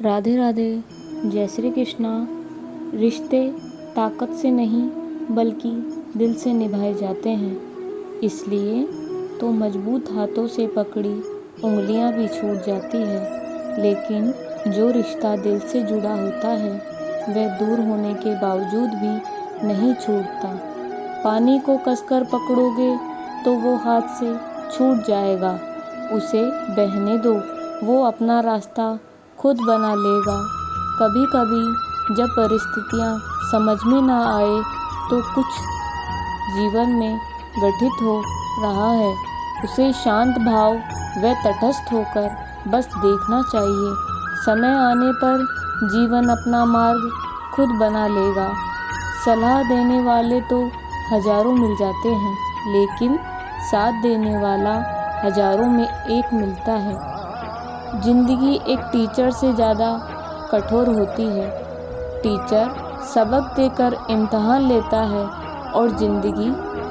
राधे राधे। जय श्री कृष्णा। रिश्ते ताकत से नहीं बल्कि दिल से निभाए जाते हैं, इसलिए तो मजबूत हाथों से पकड़ी उंगलियां भी छूट जाती है। लेकिन जो रिश्ता दिल से जुड़ा होता है वह दूर होने के बावजूद भी नहीं छूटता। पानी को कसकर पकड़ोगे तो वो हाथ से छूट जाएगा, उसे बहने दो, वो अपना रास्ता खुद बना लेगा। कभी कभी जब परिस्थितियाँ समझ में ना आए तो कुछ जीवन में गठित हो रहा है, उसे शांत भाव व तटस्थ होकर बस देखना चाहिए। समय आने पर जीवन अपना मार्ग खुद बना लेगा। सलाह देने वाले तो हजारों मिल जाते हैं, लेकिन साथ देने वाला हजारों में एक मिलता है। जिंदगी एक टीचर से ज़्यादा कठोर होती है। टीचर सबक देकर इम्तहान लेता है और ज़िंदगी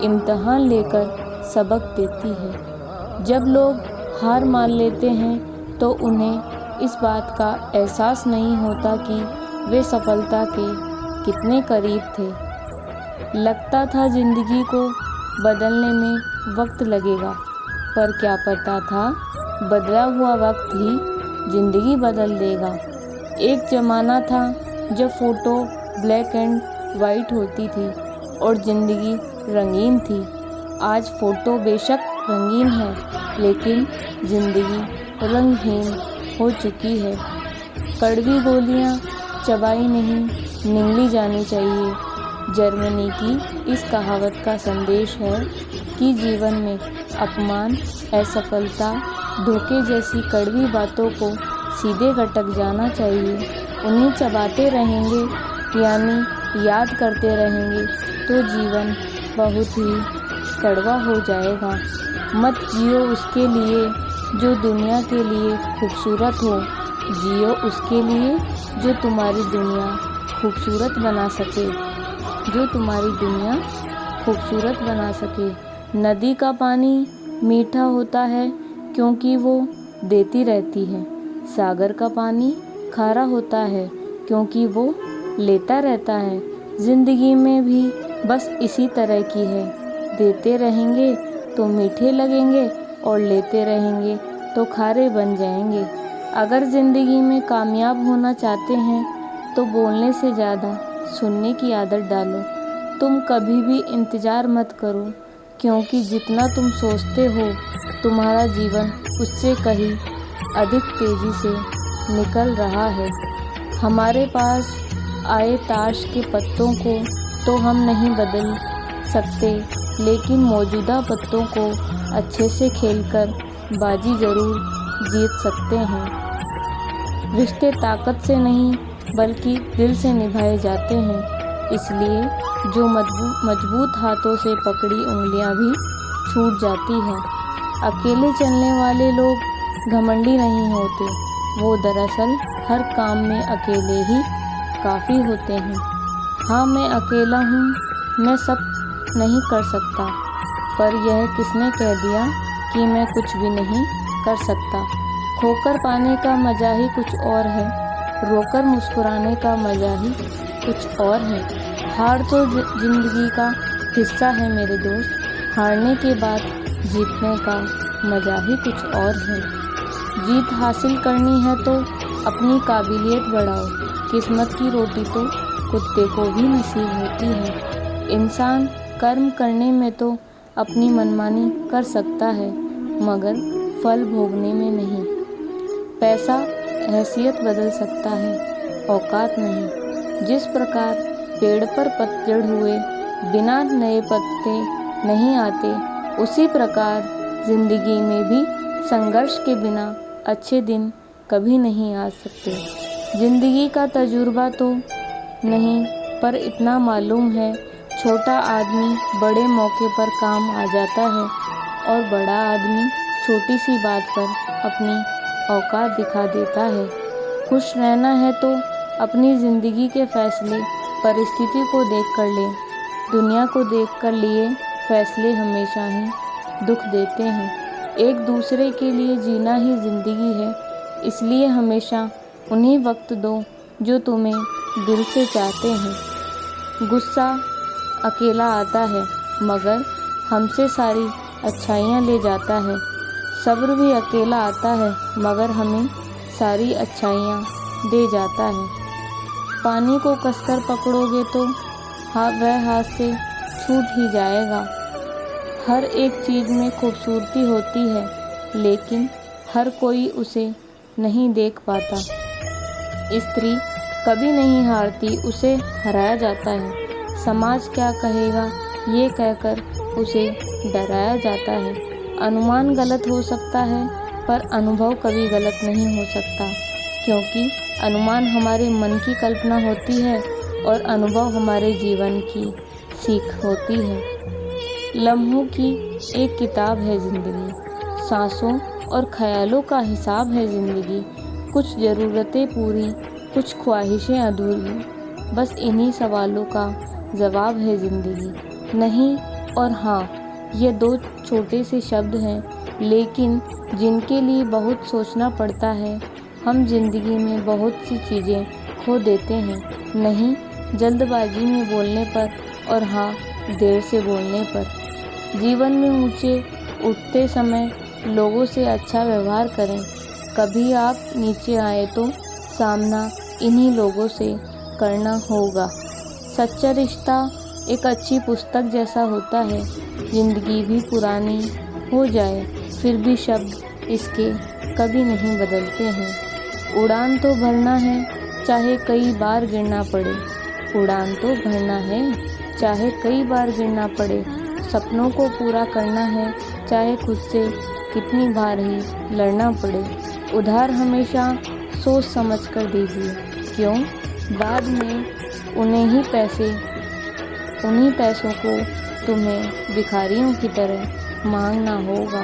इम्तहान लेकर सबक देती है। जब लोग हार मान लेते हैं तो उन्हें इस बात का एहसास नहीं होता कि वे सफलता के कितने करीब थे। लगता था ज़िंदगी को बदलने में वक्त लगेगा, पर क्या पता था बदला हुआ वक्त ही ज़िंदगी बदल देगा। एक ज़माना था जब फ़ोटो ब्लैक एंड वाइट होती थी और ज़िंदगी रंगीन थी। आज फ़ोटो बेशक रंगीन है, लेकिन ज़िंदगी रंगहीन हो चुकी है। कड़वी गोलियां चबाई नहीं, निगली जानी चाहिए। जर्मनी की इस कहावत का संदेश है कि जीवन में अपमान, असफलता, धोखे जैसी कड़वी बातों को सीधे गटक जाना चाहिए। उन्हें चबाते रहेंगे यानी याद करते रहेंगे तो जीवन बहुत ही कड़वा हो जाएगा। मत जियो उसके लिए जो दुनिया के लिए खूबसूरत हो, जियो उसके लिए जो तुम्हारी दुनिया खूबसूरत बना सके, जो तुम्हारी दुनिया खूबसूरत बना सके। नदी का पानी मीठा होता है क्योंकि वो देती रहती है। सागर का पानी खारा होता है क्योंकि वो लेता रहता है। ज़िंदगी में भी बस इसी तरह की है। देते रहेंगे तो मीठे लगेंगे और लेते रहेंगे तो खारे बन जाएंगे। अगर ज़िंदगी में कामयाब होना चाहते हैं तो बोलने से ज़्यादा सुनने की आदत डालो। तुम कभी भी इंतज़ार मत करो, क्योंकि जितना तुम सोचते हो तुम्हारा जीवन उससे कहीं अधिक तेज़ी से निकल रहा है। हमारे पास आए ताश के पत्तों को तो हम नहीं बदल सकते, लेकिन मौजूदा पत्तों को अच्छे से खेलकर बाजी ज़रूर जीत सकते हैं। रिश्ते ताकत से नहीं बल्कि दिल से निभाए जाते हैं, इसलिए जो मजबूत हाथों से पकड़ी उंगलियां भी छूट जाती हैं। अकेले चलने वाले लोग घमंडी नहीं होते, वो दरअसल हर काम में अकेले ही काफ़ी होते हैं। हाँ, मैं अकेला हूँ, मैं सब नहीं कर सकता, पर यह किसने कह दिया कि मैं कुछ भी नहीं कर सकता। खोकर पाने का मज़ा ही कुछ और है, रोकर मुस्कुराने का मज़ा ही कुछ और है। हार तो ज़िंदगी का हिस्सा है मेरे दोस्त, हारने के बाद जीतने का मज़ा ही कुछ और है। जीत हासिल करनी है तो अपनी काबिलियत बढ़ाओ। किस्मत की रोटी तो कुत्ते को भी नसीब होती है। इंसान कर्म करने में तो अपनी मनमानी कर सकता है, मगर फल भोगने में नहीं। पैसा हैसियत बदल सकता है, औकात नहीं। जिस प्रकार पेड़ पर पतझड़ हुए बिना नए पत्ते नहीं आते, उसी प्रकार ज़िंदगी में भी संघर्ष के बिना अच्छे दिन कभी नहीं आ सकते। ज़िंदगी का तजुर्बा तो नहीं, पर इतना मालूम है, छोटा आदमी बड़े मौके पर काम आ जाता है और बड़ा आदमी छोटी सी बात पर अपनी औकात दिखा देता है। खुश रहना है तो अपनी ज़िंदगी के फैसले परिस्थिति को देख कर लें। दुनिया को देख कर लिए फैसले हमेशा ही दुख देते हैं। एक दूसरे के लिए जीना ही ज़िंदगी है, इसलिए हमेशा उन्हें वक्त दो जो तुम्हें दिल से चाहते हैं। गुस्सा अकेला आता है मगर हमसे सारी अच्छाइयाँ ले जाता है। सब्र भी अकेला आता है मगर हमें सारी अच्छाइयाँ दे जाता है। पानी को कसकर पकड़ोगे तो वह हाथ से छूट ही जाएगा। हर एक चीज़ में खूबसूरती होती है लेकिन हर कोई उसे नहीं देख पाता। स्त्री कभी नहीं हारती, उसे हराया जाता है। समाज क्या कहेगा ये कहकर उसे डराया जाता है। अनुमान गलत हो सकता है पर अनुभव कभी गलत नहीं हो सकता, क्योंकि अनुमान हमारे मन की कल्पना होती है और अनुभव हमारे जीवन की सीख होती है। लम्हों की एक किताब है ज़िंदगी, सांसों और ख्यालों का हिसाब है ज़िंदगी। कुछ ज़रूरतें पूरी, कुछ ख्वाहिशें अधूरी, बस इन्हीं सवालों का जवाब है ज़िंदगी। नहीं और हाँ, ये दो छोटे से शब्द हैं लेकिन जिनके लिए बहुत सोचना पड़ता है। हम जिंदगी में बहुत सी चीज़ें खो देते हैं। नहीं जल्दबाजी में बोलने पर और हाँ देर से बोलने पर। जीवन में ऊंचे उठते समय लोगों से अच्छा व्यवहार करें। कभी आप नीचे आए तो सामना इन्हीं लोगों से करना होगा। सच्चा रिश्ता एक अच्छी पुस्तक जैसा होता है। जिंदगी भी पुरानी हो जाए फिर भी शब्द इसके कभी नहीं बदलते हैं। उड़ान तो भरना है चाहे कई बार गिरना पड़े। उड़ान तो भरना है चाहे कई बार गिरना पड़े। सपनों को पूरा करना है चाहे खुद से कितनी बार ही लड़ना पड़े। उधार हमेशा सोच समझ कर दीजिए, क्यों बाद में उन्हीं पैसों को तुम्हें भिखारियों की तरह मांगना होगा।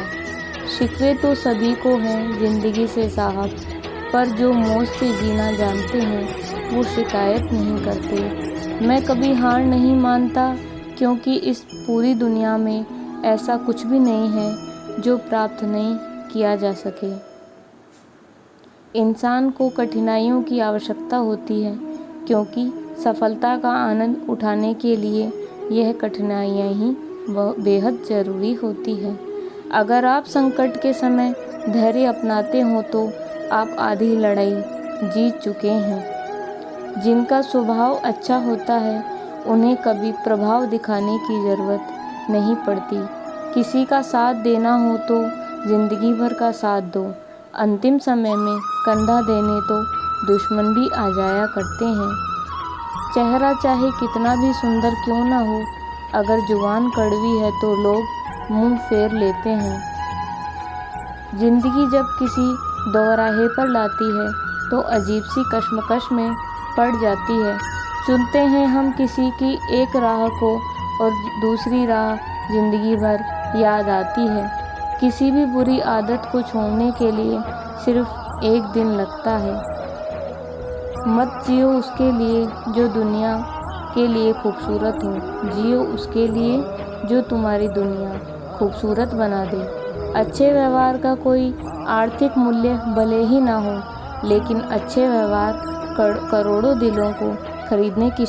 शिकवे तो सभी को हैं ज़िंदगी से साहब, पर जो मौज से जीना जानते हैं वो शिकायत नहीं करते। मैं कभी हार नहीं मानता, क्योंकि इस पूरी दुनिया में ऐसा कुछ भी नहीं है जो प्राप्त नहीं किया जा सके। इंसान को कठिनाइयों की आवश्यकता होती है, क्योंकि सफलता का आनंद उठाने के लिए यह कठिनाइयाँ ही बेहद ज़रूरी होती है। अगर आप संकट के समय धैर्य अपनाते हो तो आप आधी लड़ाई जीत चुके हैं। जिनका स्वभाव अच्छा होता है उन्हें कभी प्रभाव दिखाने की ज़रूरत नहीं पड़ती। किसी का साथ देना हो तो ज़िंदगी भर का साथ दो। अंतिम समय में कंधा देने तो दुश्मन भी आ जाया करते हैं। चेहरा चाहे कितना भी सुंदर क्यों ना हो, अगर जुबान कड़वी है तो लोग मुंह फेर लेते हैं। जिंदगी जब किसी दोराहे पर लाती है तो अजीब सी कश्मकश में पड़ जाती है। चुनते हैं हम किसी की एक राह को और दूसरी राह जिंदगी भर याद आती है। किसी भी बुरी आदत को छोड़ने के लिए सिर्फ एक दिन लगता है। मत जियो उसके लिए जो दुनिया के लिए खूबसूरत हो, जियो उसके लिए जो तुम्हारी दुनिया खूबसूरत बना दे। अच्छे व्यवहार का कोई आर्थिक मूल्य भले ही ना हो, लेकिन अच्छे व्यवहार करोड़ों दिलों को खरीदने की